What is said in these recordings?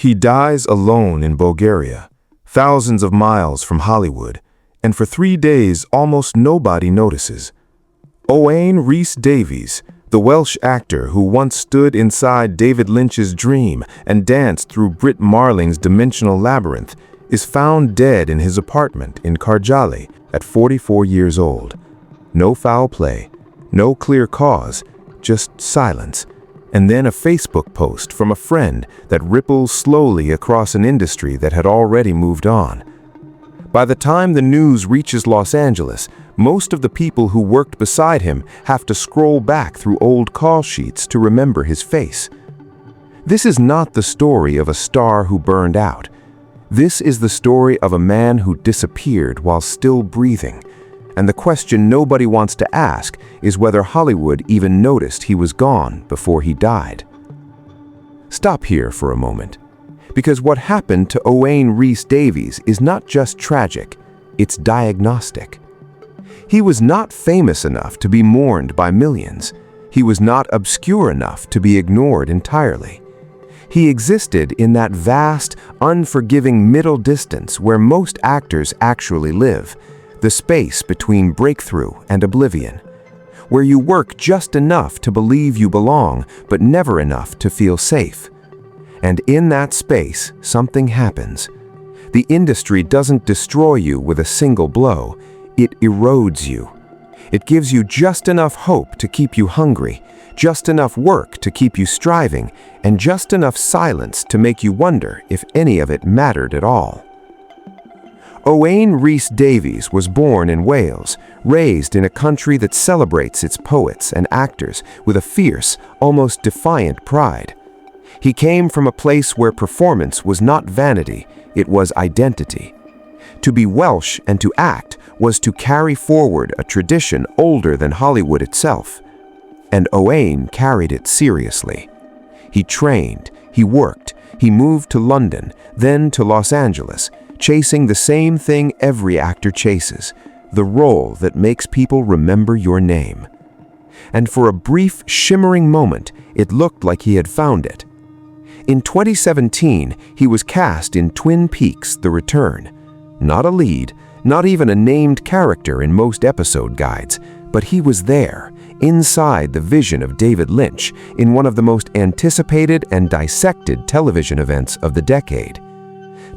He dies alone in Bulgaria, thousands of miles from Hollywood, and for 3 days almost nobody notices. Owain Rhys Davies, the Welsh actor who once stood inside David Lynch's dream and danced through Brit Marling's dimensional labyrinth, is found dead in his apartment in Karjali at 44 years old. No foul play, no clear cause, just silence, and then a Facebook post from a friend that ripples slowly across an industry that had already moved on. By the time the news reaches Los Angeles, most of the people who worked beside him have to scroll back through old call sheets to remember his face. This is not the story of a star who burned out. This is the story of a man who disappeared while still breathing. And the question nobody wants to ask is whether Hollywood even noticed he was gone before he died. Stop here for a moment, because what happened to Owain Rhys Davies is not just tragic, it's diagnostic. He was not famous enough to be mourned by millions. He was not obscure enough to be ignored entirely. He existed in that vast, unforgiving middle distance where most actors actually live, the space between breakthrough and oblivion, where you work just enough to believe you belong, but never enough to feel safe. And in that space, something happens. The industry doesn't destroy you with a single blow, it erodes you. It gives you just enough hope to keep you hungry, just enough work to keep you striving, and just enough silence to make you wonder if any of it mattered at all. Owain Rhys Davies was born in Wales, raised in a country that celebrates its poets and actors with a fierce, almost defiant pride. He came from a place where performance was not vanity, it was identity. To be Welsh and to act was to carry forward a tradition older than Hollywood itself. And Owain carried it seriously. He trained, he worked, he moved to London, then to Los Angeles, chasing the same thing every actor chases, the role that makes people remember your name. And for a brief, shimmering moment, it looked like he had found it. In 2017, he was cast in Twin Peaks: The Return. Not a lead, not even a named character in most episode guides, but he was there, inside the vision of David Lynch, in one of the most anticipated and dissected television events of the decade.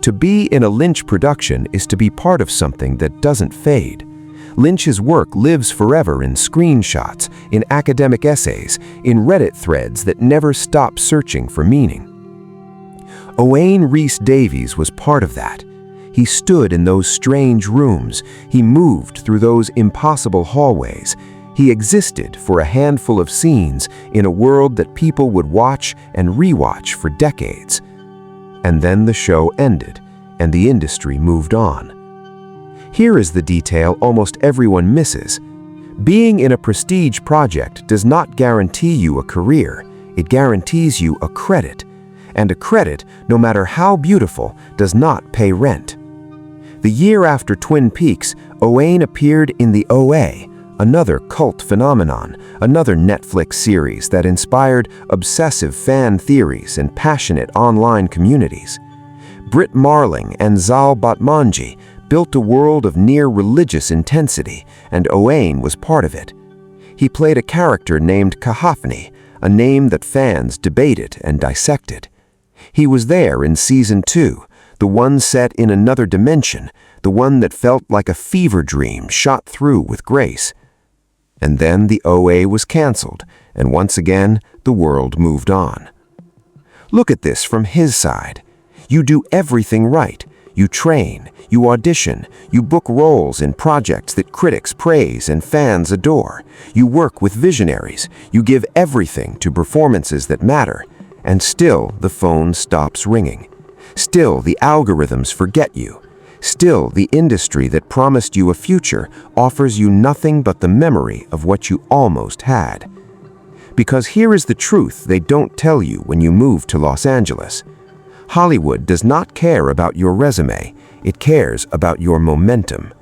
To be in a Lynch production is to be part of something that doesn't fade. Lynch's work lives forever in screenshots, in academic essays, in Reddit threads that never stop searching for meaning. Owain Rhys Davies was part of that. He stood in those strange rooms. He moved through those impossible hallways. He existed for a handful of scenes in a world that people would watch and rewatch for decades. And then the show ended, and the industry moved on. Here is the detail almost everyone misses. Being in a prestige project does not guarantee you a career. It guarantees you a credit. And a credit, no matter how beautiful, does not pay rent. The year after Twin Peaks, Owain appeared in The OA, another cult phenomenon, another Netflix series that inspired obsessive fan theories and passionate online communities. Brit Marling and Zal Batmanji built a world of near-religious intensity, and Owain was part of it. He played a character named Kahafni, a name that fans debated and dissected. He was there in Season 2, the one set in another dimension, the one that felt like a fever dream shot through with grace. And then the OA was canceled, and once again, the world moved on. Look at this from his side. You do everything right. You train, you audition, you book roles in projects that critics praise and fans adore. You work with visionaries, you give everything to performances that matter, and still the phone stops ringing. Still the algorithms forget you. Still the industry that promised you a future offers you nothing but the memory of what you almost had. Because here is the truth they don't tell you when you move to Los Angeles. Hollywood does not care about your resume, it cares about your momentum.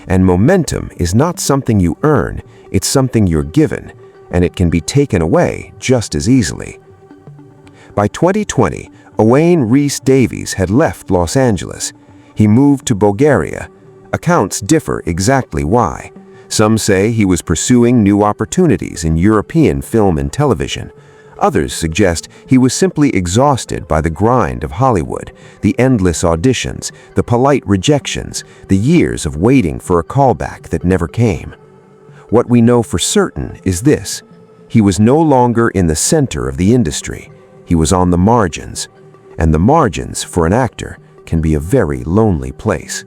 And momentum is not something you earn, it's something you're given, and it can be taken away just as easily. By 2020, Owain Rhys Davies had left Los Angeles. He moved to Bulgaria. Accounts differ exactly why. Some say he was pursuing new opportunities in European film and television. Others suggest he was simply exhausted by the grind of Hollywood, the endless auditions, the polite rejections, the years of waiting for a callback that never came. What we know for certain is this: he was no longer in the center of the industry. He was on the margins. And the margins, for an actor, can be a very lonely place.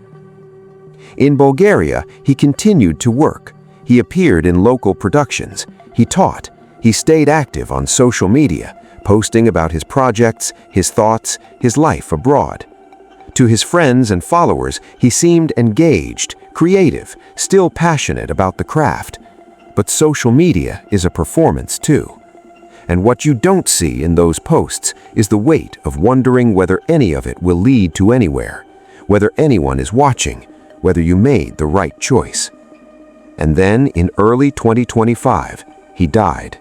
In Bulgaria, he continued to work. He appeared in local productions. He taught. He stayed active on social media, posting about his projects, his thoughts, his life abroad. To his friends and followers, he seemed engaged, creative, still passionate about the craft. But social media is a performance too. And what you don't see in those posts is the weight of wondering whether any of it will lead to anywhere, whether anyone is watching, whether you made the right choice. And then, in early 2025, he died.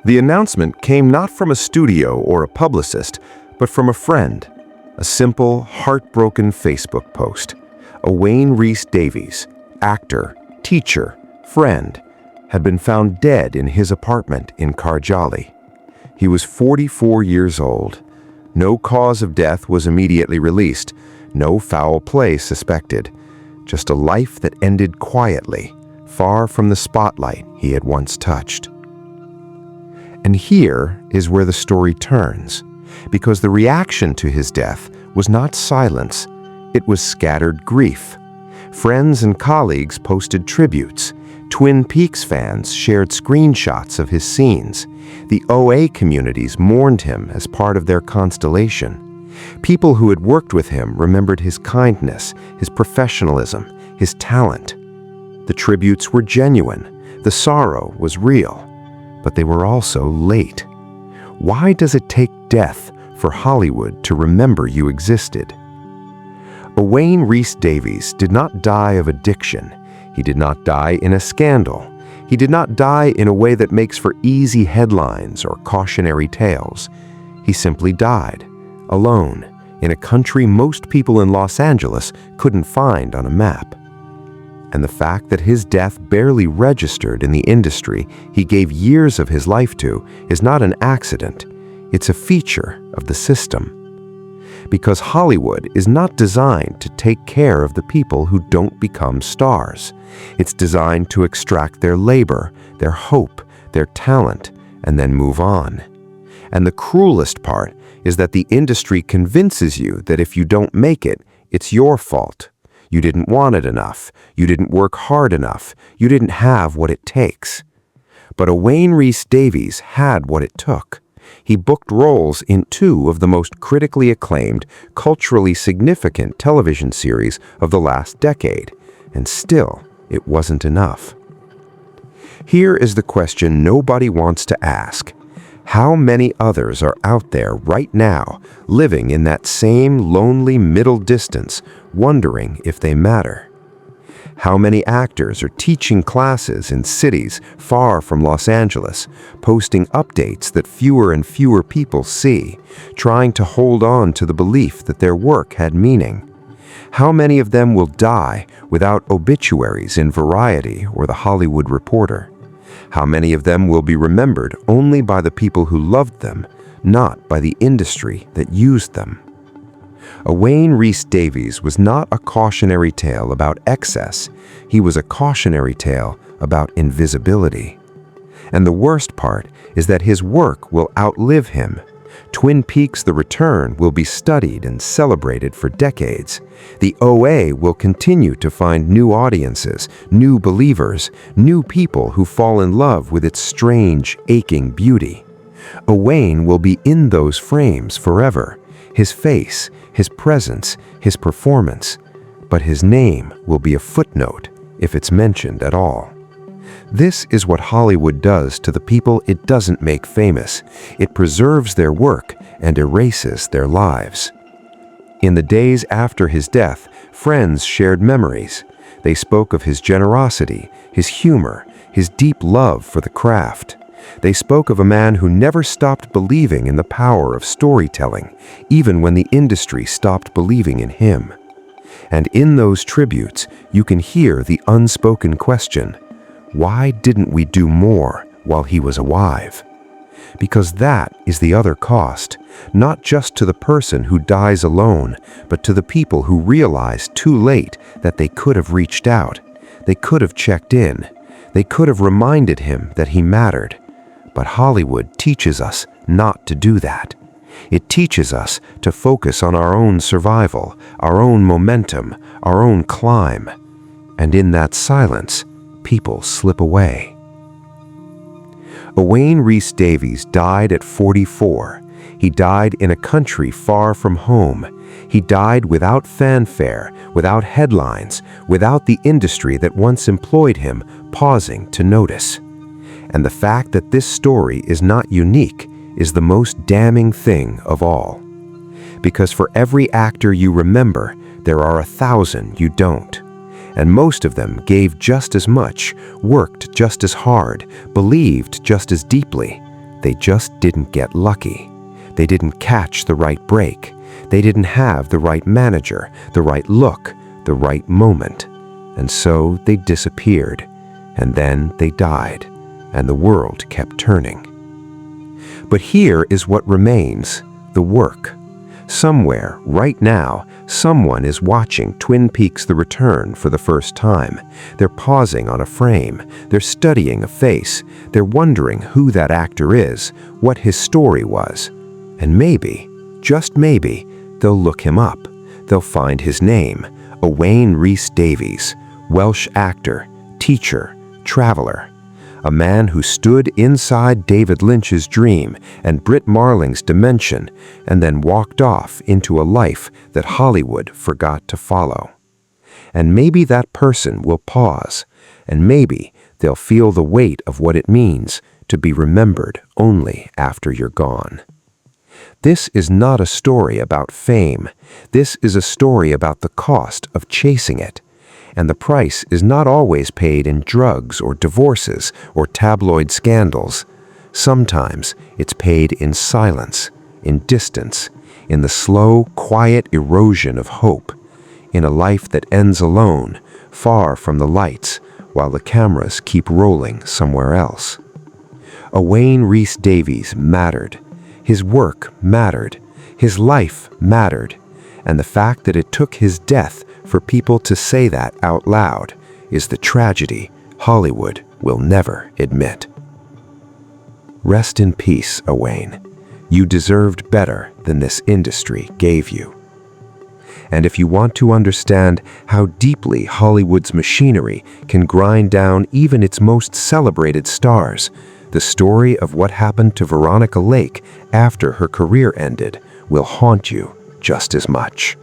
The announcement came not from a studio or a publicist, but from a friend. A simple, heartbroken Facebook post. Owain Rhys Davies, actor, teacher, friend, had been found dead in his apartment in Karjali. He was 44 years old. No cause of death was immediately released, no foul play suspected. Just a life that ended quietly, far from the spotlight he had once touched. And here is where the story turns, because the reaction to his death was not silence, it was scattered grief. Friends and colleagues posted tributes. Twin Peaks fans shared screenshots of his scenes. The OA communities mourned him as part of their constellation. People who had worked with him remembered his kindness, his professionalism, his talent. The tributes were genuine. The sorrow was real. But they were also late. Why does it take death for Hollywood to remember you existed? Owain Rhys Davies did not die of addiction. He did not die in a scandal. He did not die in a way that makes for easy headlines or cautionary tales. He simply died, alone, in a country most people in Los Angeles couldn't find on a map. And the fact that his death barely registered in the industry he gave years of his life to is not an accident. It's a feature of the system. Because Hollywood is not designed to take care of the people who don't become stars. It's designed to extract their labor, their hope, their talent, and then move on. And the cruelest part is that the industry convinces you that if you don't make it, it's your fault. You didn't want it enough. You didn't work hard enough. You didn't have what it takes. But Owain Rhys Davies had what it took. He booked roles in 2 of the most critically acclaimed, culturally significant television series of the last decade, and still, it wasn't enough. Here is the question nobody wants to ask. How many others are out there right now, living in that same lonely middle distance, wondering if they matter? How many actors are teaching classes in cities far from Los Angeles, posting updates that fewer and fewer people see, trying to hold on to the belief that their work had meaning? How many of them will die without obituaries in Variety or The Hollywood Reporter? How many of them will be remembered only by the people who loved them, not by the industry that used them? Owain Rhys Davies was not a cautionary tale about excess. He was a cautionary tale about invisibility. And the worst part is that his work will outlive him. Twin Peaks: The Return will be studied and celebrated for decades. The OA will continue to find new audiences, new believers, new people who fall in love with its strange, aching beauty. Owain will be in those frames forever. His face, his presence, his performance. But his name will be a footnote, if it's mentioned at all. This is what Hollywood does to the people it doesn't make famous. It preserves their work and erases their lives. In the days after his death, friends shared memories. They spoke of his generosity, his humor, his deep love for the craft. They spoke of a man who never stopped believing in the power of storytelling, even when the industry stopped believing in him. And in those tributes, you can hear the unspoken question, why didn't we do more while he was alive? Because that is the other cost, not just to the person who dies alone, but to the people who realize too late that they could have reached out, they could have checked in, they could have reminded him that he mattered. But Hollywood teaches us not to do that. It teaches us to focus on our own survival, our own momentum, our own climb. And in that silence, people slip away. Owain Rhys Davies died at 44. He died in a country far from home. He died without fanfare, without headlines, without the industry that once employed him pausing to notice. And the fact that this story is not unique is the most damning thing of all. Because for every actor you remember, there are 1,000 you don't. And most of them gave just as much, worked just as hard, believed just as deeply. They just didn't get lucky. They didn't catch the right break. They didn't have the right manager, the right look, the right moment. And so they disappeared. And then they died. And the world kept turning. But here is what remains, the work. Somewhere, right now, someone is watching Twin Peaks: The Return for the first time. They're pausing on a frame. They're studying a face. They're wondering who that actor is, what his story was. And maybe, just maybe, they'll look him up. They'll find his name, Owain Rhys Davies, Welsh actor, teacher, traveler. A man who stood inside David Lynch's dream and Brit Marling's dimension and then walked off into a life that Hollywood forgot to follow. And maybe that person will pause, and maybe they'll feel the weight of what it means to be remembered only after you're gone. This is not a story about fame. This is a story about the cost of chasing it. And the price is not always paid in drugs or divorces or tabloid scandals. Sometimes it's paid in silence, in distance, in the slow, quiet erosion of hope, in a life that ends alone, far from the lights, while the cameras keep rolling somewhere else. Owain Rhys Davies mattered. His work mattered. His life mattered. And the fact that it took his death for people to say that out loud is the tragedy Hollywood will never admit. Rest in peace, Owain. You deserved better than this industry gave you. And if you want to understand how deeply Hollywood's machinery can grind down even its most celebrated stars, the story of what happened to Veronica Lake after her career ended will haunt you just as much.